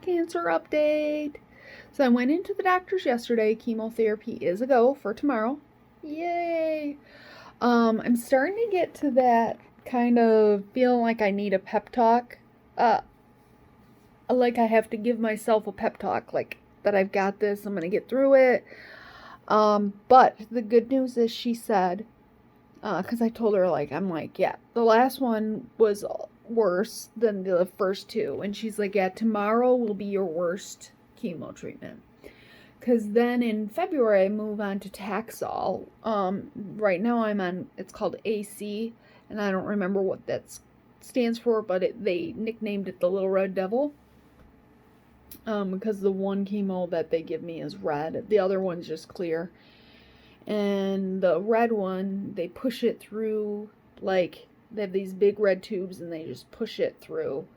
Cancer update. So I went into the doctor's yesterday. Chemotherapy is a go for tomorrow. Yay! I'm starting to get to that kind of feeling like I need a pep talk. Uh, like I have to give myself a pep talk, like that I've got this, I'm gonna get through it. But the good news is she said, because I told her, like, I'm like, yeah, the last one was worse than the first two. And she's like, yeah, tomorrow will be your worst chemo treatment. Because then in February, I move on to Taxol. Right now I'm on, it's called AC, and I don't remember what that stands for, but they nicknamed it the Little Red Devil. Because the one chemo that they give me is red, the other one's just clear. And the red one, they push it through, like, they have these big red tubes and they just push it through.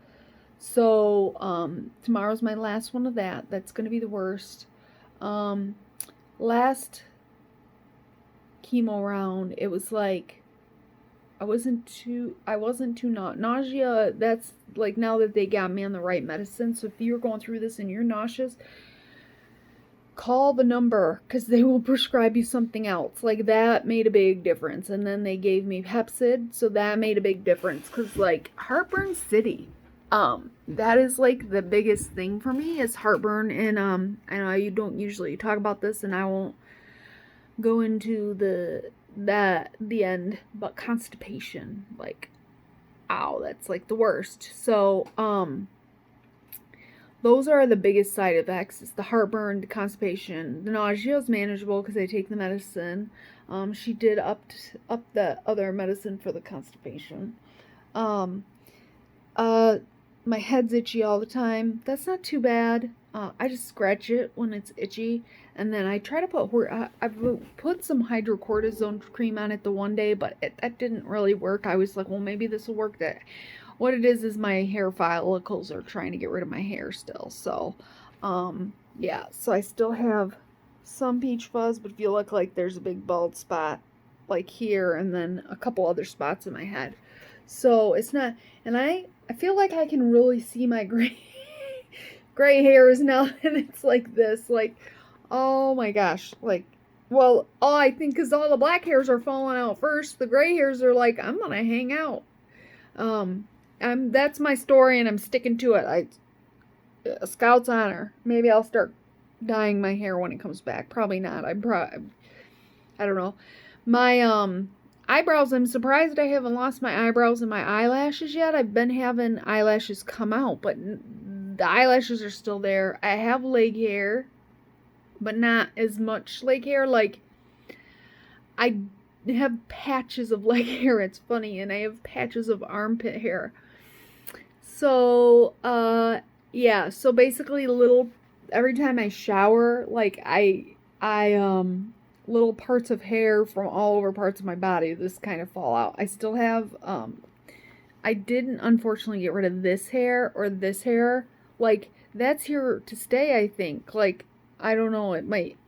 So tomorrow's my last one of that. That's going to be the worst. Last chemo round, it was like I wasn't too nausea. That's like, now that they got me on the right medicine. So if you're going through this and you're nauseous, call the number, because they will prescribe you something else. Like, that made a big difference. And then they gave me Pepsid, so that made a big difference, because, like, heartburn city. That is, like, the biggest thing for me is heartburn. And I know you don't usually talk about this, and I won't go into the end, but constipation, like, ow, that's like the worst. So those are the biggest side effects. It's the heartburn, the constipation. The nausea is manageable because I take the medicine. She did up the other medicine for the constipation. My head's itchy all the time. That's not too bad. I just scratch it when it's itchy, and then I try to put I've put some hydrocortisone cream on it the one day, but that didn't really work. I was like, well, maybe this will work. That what it is my hair follicles are trying to get rid of my hair still. So, yeah. So I still have some peach fuzz, but if you look, like, there's a big bald spot, like here, and then a couple other spots in my head. So it's not, and I feel like I can really see my gray hairs now that it's like this. Like, oh my gosh. Like, well, I think because all the black hairs are falling out first, the gray hairs are like, I'm gonna hang out. That's my story, and I'm sticking to it. A Scout's honor. Maybe I'll start dyeing my hair when it comes back. Probably not. I don't know. My eyebrows, I'm surprised I haven't lost my eyebrows and my eyelashes yet. I've been having eyelashes come out, but the eyelashes are still there. I have leg hair, but not as much leg hair. Like, I have patches of leg hair. It's funny. And I have patches of armpit hair. So, yeah. So basically, every time I shower, like, little parts of hair from all over parts of my body just kind of fall out. I still have, I didn't unfortunately get rid of this hair or this hair. Like, that's here to stay, I think. Like, I don't know,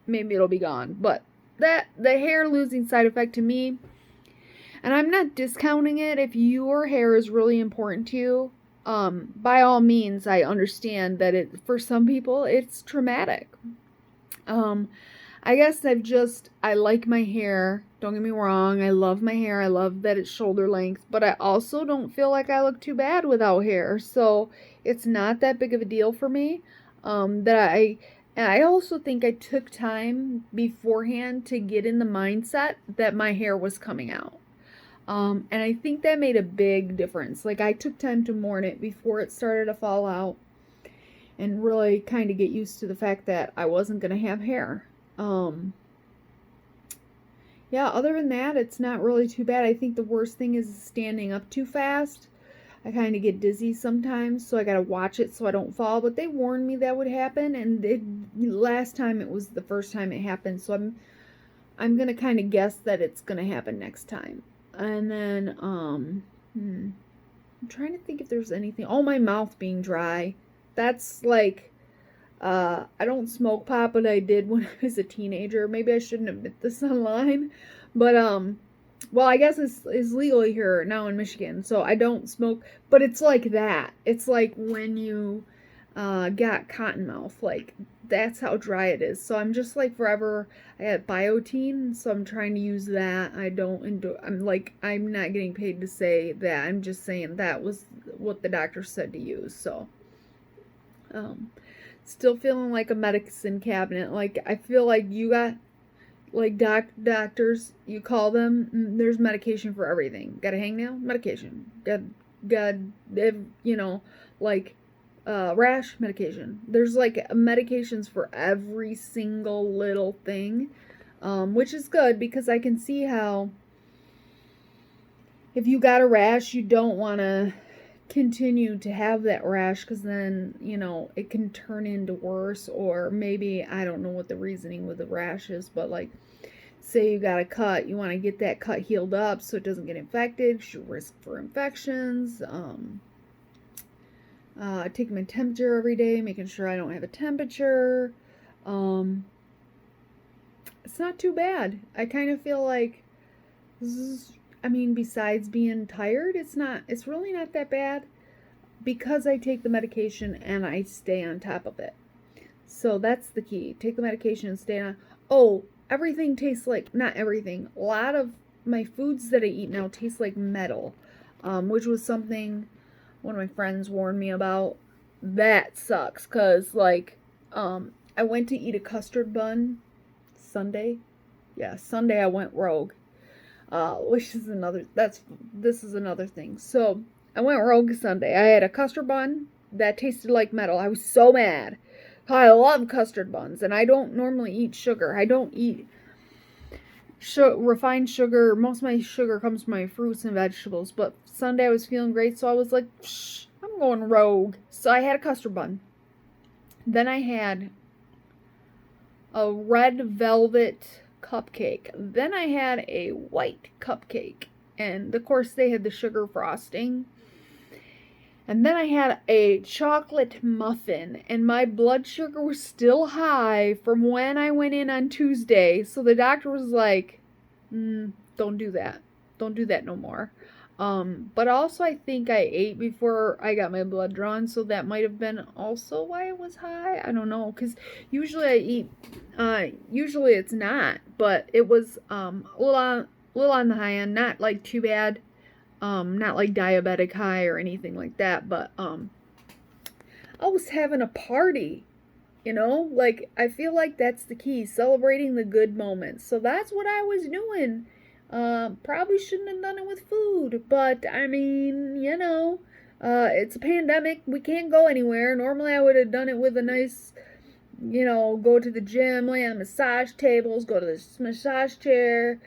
maybe it'll be gone. But the hair losing side effect to me, and I'm not discounting it. If your hair is really important to you, by all means, I understand that for some people, it's traumatic. I guess I like my hair. Don't get me wrong. I love my hair. I love that it's shoulder length, but I also don't feel like I look too bad without hair. So it's not that big of a deal for me. And I also think I took time beforehand to get in the mindset that my hair was coming out. And I think that made a big difference. Like, I took time to mourn it before it started to fall out, and really kind of get used to the fact that I wasn't going to have hair. Yeah, other than that, it's not really too bad. I think the worst thing is standing up too fast. I kind of get dizzy sometimes, so I gotta watch it so I don't fall. But they warned me that would happen, and last time it was the first time it happened, so I'm gonna kind of guess that it's gonna happen next time. And then I'm trying to think if there's anything. Oh, my mouth being dry. That's like, I don't smoke pot, but I did when I was a teenager. Maybe I shouldn't admit this online, but well, I guess it's legal here now in Michigan, so I don't smoke. But it's like that. It's like when you got cotton mouth. Like, that's how dry it is. So I'm just like forever. I had Biotin, so I'm trying to use that. I'm not getting paid to say that. I'm just saying that was what the doctor said to use. So, um, still feeling like a medicine cabinet. Like, I feel like you got like doctors, you call them, there's medication for everything. Got a hangnail? Medication. Got you know, like rash, medication. There's like medications for every single little thing, which is good because I can see how if you got a rash, you don't want to continue to have that rash because then, it can turn into worse, or maybe, I don't know what the reasoning with the rash is, but like, say you got a cut, you want to get that cut healed up so it doesn't get infected, you risk for infections. Taking my temperature every day, making sure I don't have a temperature. It's not too bad. I kind of feel like besides being tired, it's really not that bad because I take the medication and I stay on top of it. So that's the key. Take the medication and stay on. Oh, everything tastes like, not everything, a lot of my foods that I eat now taste like metal, which was something one of my friends warned me about. That sucks because, like, I went to eat a custard bun Sunday. Yeah, Sunday I went rogue, which is this is another thing. So I went rogue Sunday. I had a custard bun that tasted like metal. I was so mad. I love custard buns, and I don't normally eat sugar. I don't eat refined sugar. Most of my sugar comes from my fruits and vegetables, but Sunday I was feeling great, so I was like, I'm going rogue. So I had a custard bun. Then I had a red velvet cupcake. Then I had a white cupcake. And of course they had the sugar frosting. And then I had a chocolate muffin, and my blood sugar was still high from when I went in on Tuesday. So the doctor was like, don't do that. Don't do that no more. But also I think I ate before I got my blood drawn, so that might have been also why it was high. I don't know, because usually I eat, usually it's not, but it was a little on the high end, not like too bad. Not like diabetic high or anything like that, but I was having a party, like I feel like that's the key, celebrating the good moments. So that's what I was doing. Probably shouldn't have done it with food, but it's a pandemic. We can't go anywhere. Normally I would have done it with a nice, go to the gym, lay on massage tables, go to the massage chair,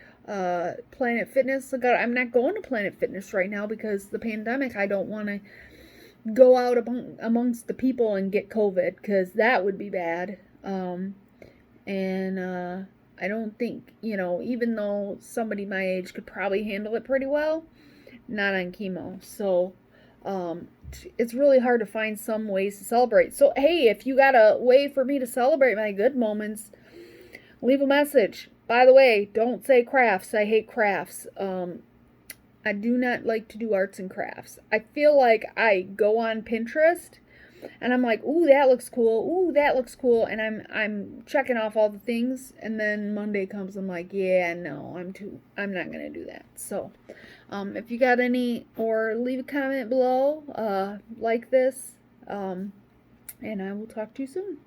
Planet Fitness. I'm not going to Planet Fitness right now because the pandemic. I don't want to go out amongst the people and get COVID because that would be bad. I don't think, even though somebody my age could probably handle it pretty well, not on chemo. So, it's really hard to find some ways to celebrate. So, hey, if you got a way for me to celebrate my good moments, leave a message. By the way, don't say crafts. I hate crafts. I do not like to do arts and crafts. I feel like I go on Pinterest and I'm like, ooh, that looks cool. Ooh, that looks cool. And I'm checking off all the things. And then Monday comes, I'm like, yeah, no, I'm not going to do that. So, if you got any, or leave a comment below, like this, and I will talk to you soon.